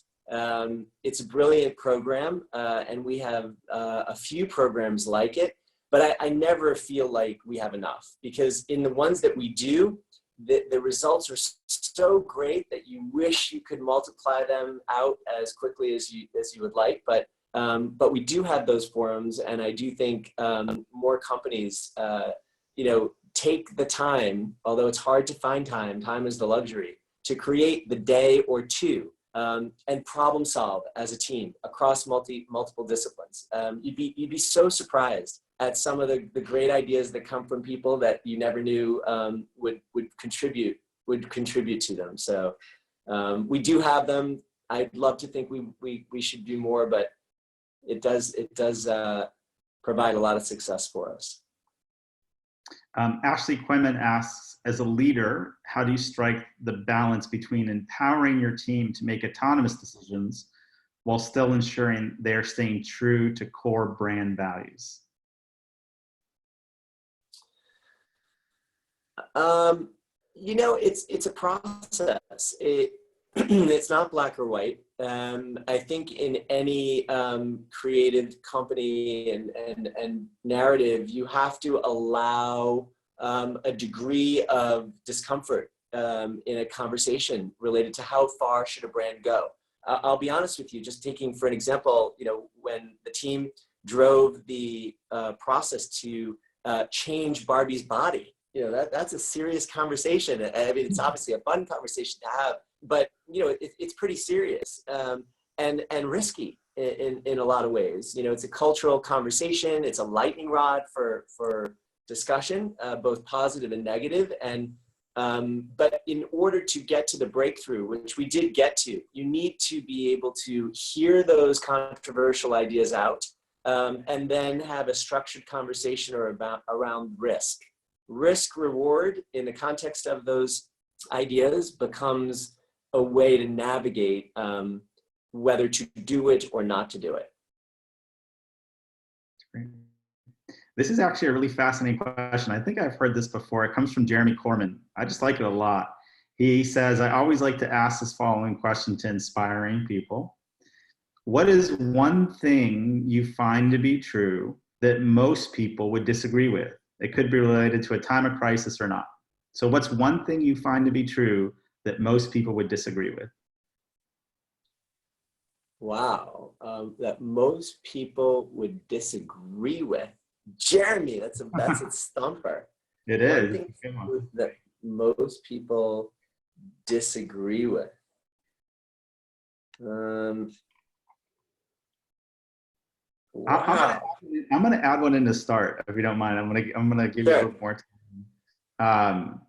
Speaker 2: It's a brilliant program, and we have a few programs like it, but I never feel like we have enough, because in the ones that we do, the results are so great that you wish you could multiply them out as quickly as you would like. But we do have those forums, and I do think more companies, take the time, although it's hard to find time is the luxury, to create the day or two and problem solve as a team across multiple disciplines. You'd be so surprised at some of the great ideas that come from people that you never knew would contribute to them. So we do have them. I'd love to think we should do more, but it does provide a lot of success for us.
Speaker 1: Ashley Quinman asks, as a leader, how do you strike the balance between empowering your team to make autonomous decisions while still ensuring they're staying true to core brand values?
Speaker 2: It's a process. It's not black or white. I think in any creative company and narrative, you have to allow a degree of discomfort in a conversation related to how far should a brand go. I'll be honest with you, just taking for an example, when the team drove the process to change Barbie's body, that's a serious conversation. I mean, it's obviously a fun conversation to have, but it's pretty serious and risky in a lot of ways. It's a cultural conversation. It's a lightning rod for discussion, both positive and negative. And but in order to get to the breakthrough, which we did get to, you need to be able to hear those controversial ideas out, and then have a structured conversation around risk. Risk reward in the context of those ideas becomes a way to navigate whether to do it or not to do it.
Speaker 1: Great. This is actually a really fascinating question. I think I've heard this before. It comes from Jeremy Corman. I just like it a lot. He says, I always like to ask this following question to inspiring people. What is one thing you find to be true that most people would disagree with? It could be related to a time of crisis or not. So what's one thing you find to be true that most people would disagree with?
Speaker 2: Wow, that most people would disagree with. Jeremy, that's a stumper.
Speaker 1: It is.
Speaker 2: One thing that most people disagree with. Wow.
Speaker 1: I'm gonna add one in to start, if you don't mind. I'm gonna give you a little more time.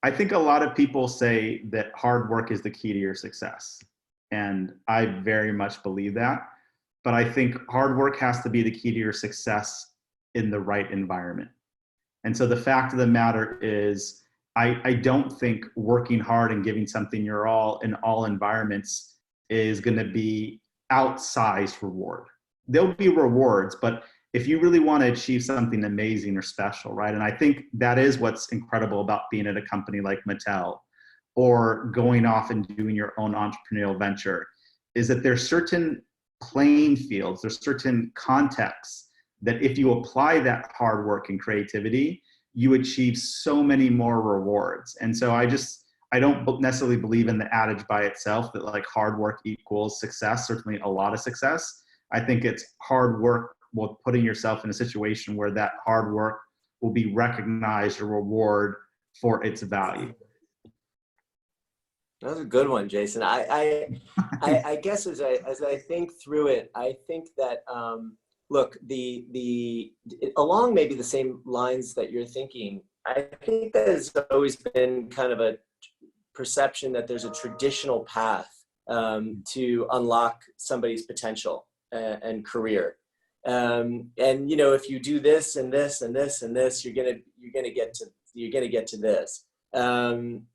Speaker 1: I think a lot of people say that hard work is the key to your success, and I very much believe that. But I think hard work has to be the key to your success in the right environment. And so the fact of the matter is, I don't think working hard and giving something your all in all environments is going to be outsized reward. There'll be rewards, but if you really want to achieve something amazing or special, right? And I think that is what's incredible about being at a company like Mattel or going off and doing your own entrepreneurial venture, is that there's certain playing fields, there's certain contexts that if you apply that hard work and creativity, you achieve so many more rewards. And so I don't necessarily believe in the adage by itself that like hard work equals success, certainly a lot of success. I think it's hard work with putting yourself in a situation where that hard work will be recognized or reward for its value.
Speaker 2: That was a good one, Jason. I guess as I think through it, I think that look, along maybe the same lines that you're thinking, I think that has always been kind of a perception that there's a traditional path to unlock somebody's potential and career. And you know, if you do this and this and this and this, you're gonna get to this. And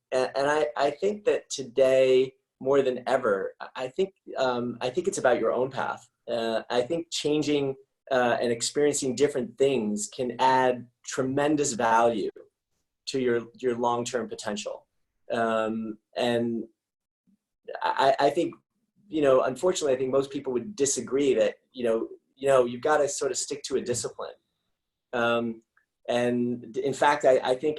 Speaker 2: I think that today more than ever, I think it's about your own path. I think changing and experiencing different things can add tremendous value to your long-term potential. And I think, you know, unfortunately, I think most people would disagree that, you know, you've got to sort of stick to a discipline. And in fact, I don't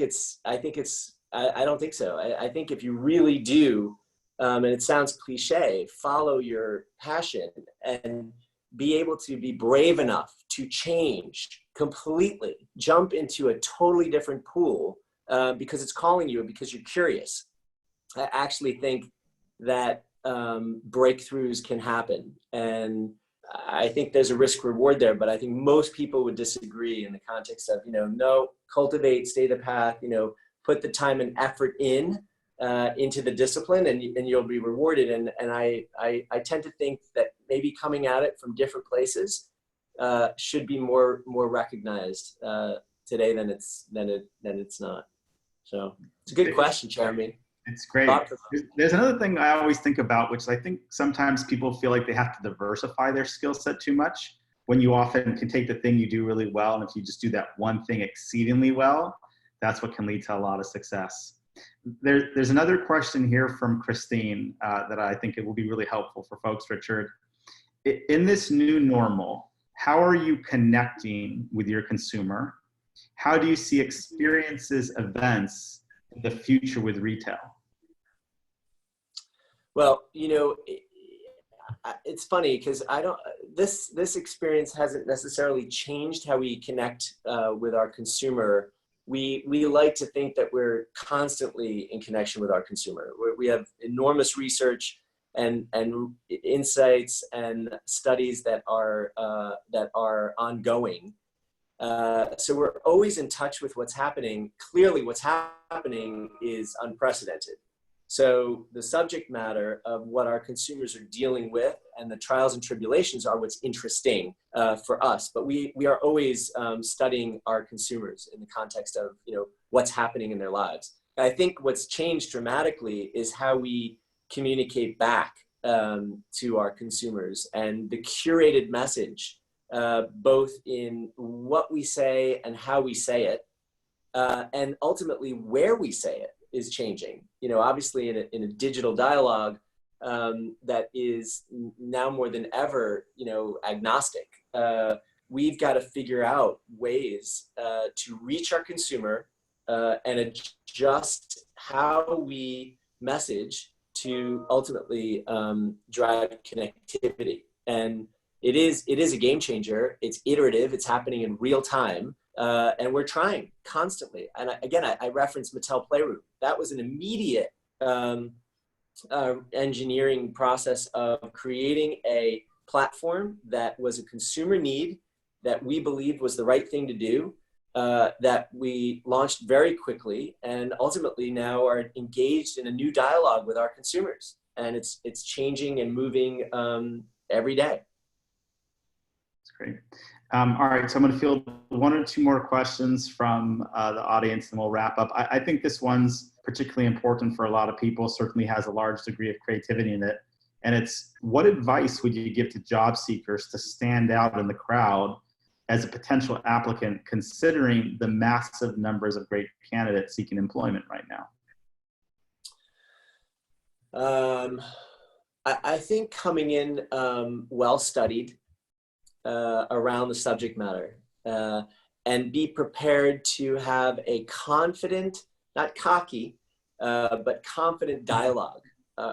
Speaker 2: think so. I think if you really do, and it sounds cliche, follow your passion and be able to be brave enough to change completely, jump into a totally different pool because it's calling you, because you're curious. I actually think that breakthroughs can happen. And I think there's a risk reward there, but I think most people would disagree in the context of, you know, no, cultivate, stay the path, you know, put the time and effort into the discipline, and you'll be rewarded. And I tend to think that maybe coming at it from different places should be more recognized today than it's not. So it's a good question, Jeremy.
Speaker 1: It's great. There's another thing I always think about, which I think sometimes people feel like they have to diversify their skill set too much, when you often can take the thing you do really well, and if you just do that one thing exceedingly well, that's what can lead to a lot of success. There's another question here from Christine that I think it will be really helpful for folks, Richard. In this new normal, how are you connecting with your consumer? How do you see experiences, events, in the future with retail?
Speaker 2: Well, you know, it's funny because this experience hasn't necessarily changed how we connect with our consumer. We like to think that we're constantly in connection with our consumer. We have enormous research and insights and studies that are ongoing. So we're always in touch with what's happening. Clearly, what's happening is unprecedented. So the subject matter of what our consumers are dealing with and the trials and tribulations are what's interesting for us. But we are always studying our consumers in the context of, you know, what's happening in their lives. I think what's changed dramatically is how we communicate back to our consumers, and the curated message, both in what we say and how we say it, and ultimately where we say it is changing. You know, obviously in a digital dialogue that is now more than ever, you know, agnostic. We've got to figure out ways to reach our consumer and adjust how we message to ultimately drive connectivity. And it is a game changer. It's iterative. It's happening in real time. And we're trying constantly. And I referenced Mattel Playroom. That was an immediate engineering process of creating a platform that was a consumer need that we believed was the right thing to do, that we launched very quickly, and ultimately now are engaged in a new dialogue with our consumers. And it's changing and moving every day.
Speaker 1: That's great. All right, so I'm going to field one or two more questions from the audience, and we'll wrap up. I think this one's particularly important for a lot of people, certainly has a large degree of creativity in it. And it's, what advice would you give to job seekers to stand out in the crowd as a potential applicant, considering the massive numbers of great candidates seeking employment right now?
Speaker 2: I think coming in well-studied, around the subject matter, and be prepared to have a confident, not cocky, but confident dialogue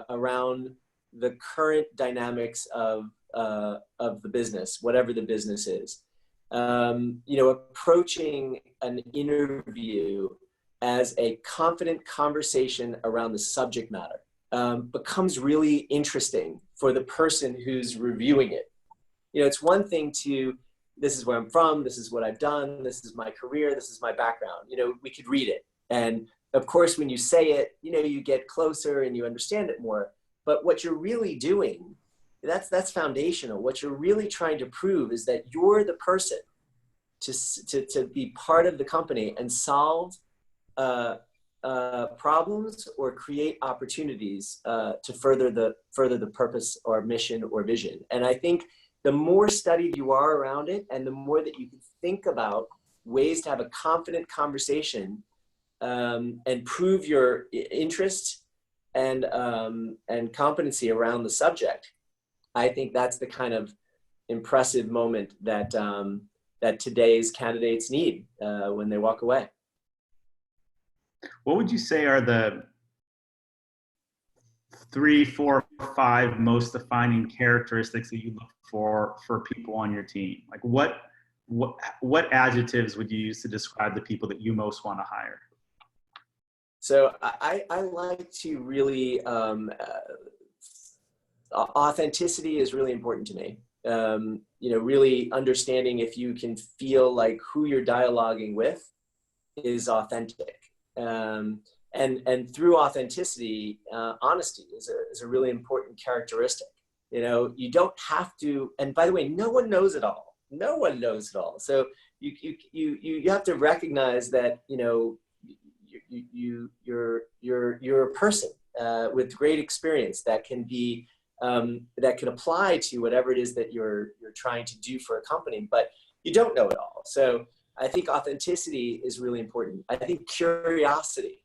Speaker 2: around the current dynamics of the business, whatever the business is. You know, approaching an interview as a confident conversation around the subject matter becomes really interesting for the person who's reviewing it. You know, it's one thing to, this is where I'm from, this is what I've done, this is my career, this is my background. You know, we could read it. And of course, when you say it, you know, you get closer and you understand it more. But what you're really doing, that's foundational. What you're really trying to prove is that you're the person to be part of the company and solve problems or create opportunities to further the purpose or mission or vision. And I think the more studied you are around it, and the more that you can think about ways to have a confident conversation and prove your interest and competency around the subject, I think that's the kind of impressive moment that that today's candidates need when they walk away.
Speaker 1: What would you say are the 3, 4, 5 most defining characteristics that you look for people on your team? Like what adjectives would you use to describe the people that you most want to hire?
Speaker 2: So I like to really, authenticity is really important to me. You know, really understanding if you can feel like who you're dialoguing with is authentic. And through authenticity, honesty is a really important characteristic. You know, you don't have to, and by the way, no one knows it all. No one knows it all. So you have to recognize that, you know, you're a person with great experience that can be that can apply to whatever it is that you're trying to do for a company, but you don't know it all. So I think authenticity is really important. I think curiosity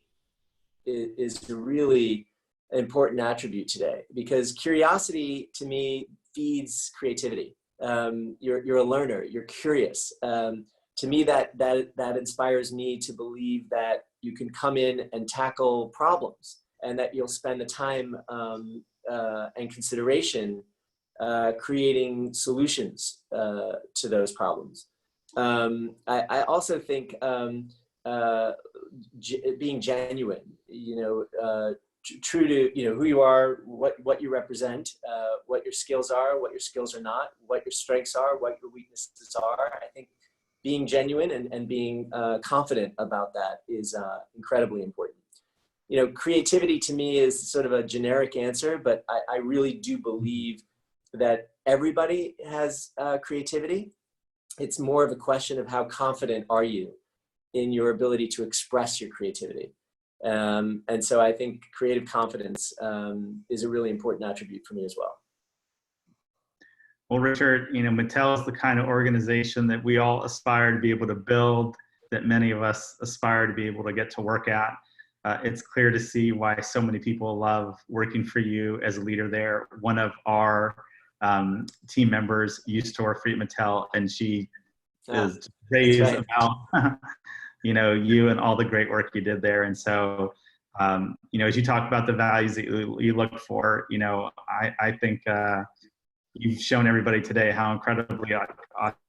Speaker 2: is a really important attribute today, because curiosity to me feeds creativity. You're a learner, you're curious. To me, that inspires me to believe that you can come in and tackle problems, and that you'll spend the time and consideration creating solutions to those problems. I also think being genuine, you know, true to, you know, who you are, what you represent, what your skills are, what your skills are not, what your strengths are, what your weaknesses are. I think being genuine and being confident about that is incredibly important. You know, creativity to me is sort of a generic answer, but I really do believe that everybody has creativity. It's more of a question of how confident are you in your ability to express your creativity. And so I think creative confidence is a really important attribute for me as well.
Speaker 1: Well, Richard, you know, Mattel is the kind of organization that we all aspire to be able to build, that many of us aspire to be able to get to work at. It's clear to see why so many people love working for you as a leader there. One of our team members used to work for Mattel, and she is praised about you know, you and all the great work you did there. And so, you know, as you talk about the values that you look for, you know, I think you've shown everybody today how incredibly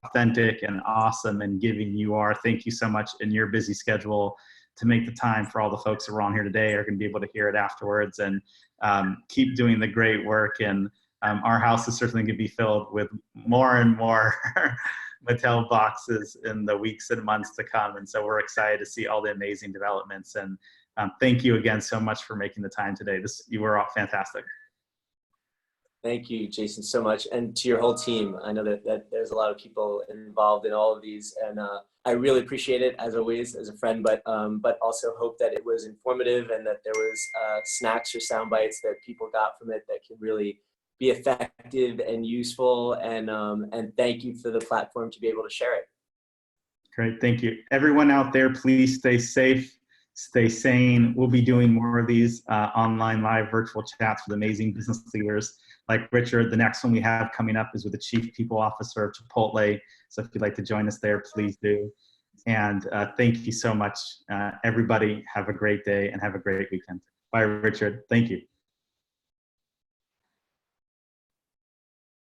Speaker 1: authentic and awesome and giving you are. Thank you so much in your busy schedule to make the time for all the folks who are on here today are going to be able to hear it afterwards, and keep doing the great work. And our house is certainly going to be filled with more and more Mattel boxes in the weeks and months to come. And so we're excited to see all the amazing developments. And thank you again so much for making the time today. You were all fantastic.
Speaker 2: Thank you, Jason, so much. And to your whole team. I know that there's a lot of people involved in all of these, and I really appreciate it, as always, as a friend, but also hope that it was informative and that there was snacks or sound bites that people got from it that can really be effective and useful. And thank you for the platform to be able to share it.
Speaker 1: Great, thank you. Everyone out there, please stay safe, stay sane. We'll be doing more of these online live virtual chats with amazing business leaders like Richard. The next one we have coming up is with the Chief People Officer of Chipotle. So if you'd like to join us there, please do. And thank you so much, everybody. Have a great day and have a great weekend. Bye, Richard. Thank you.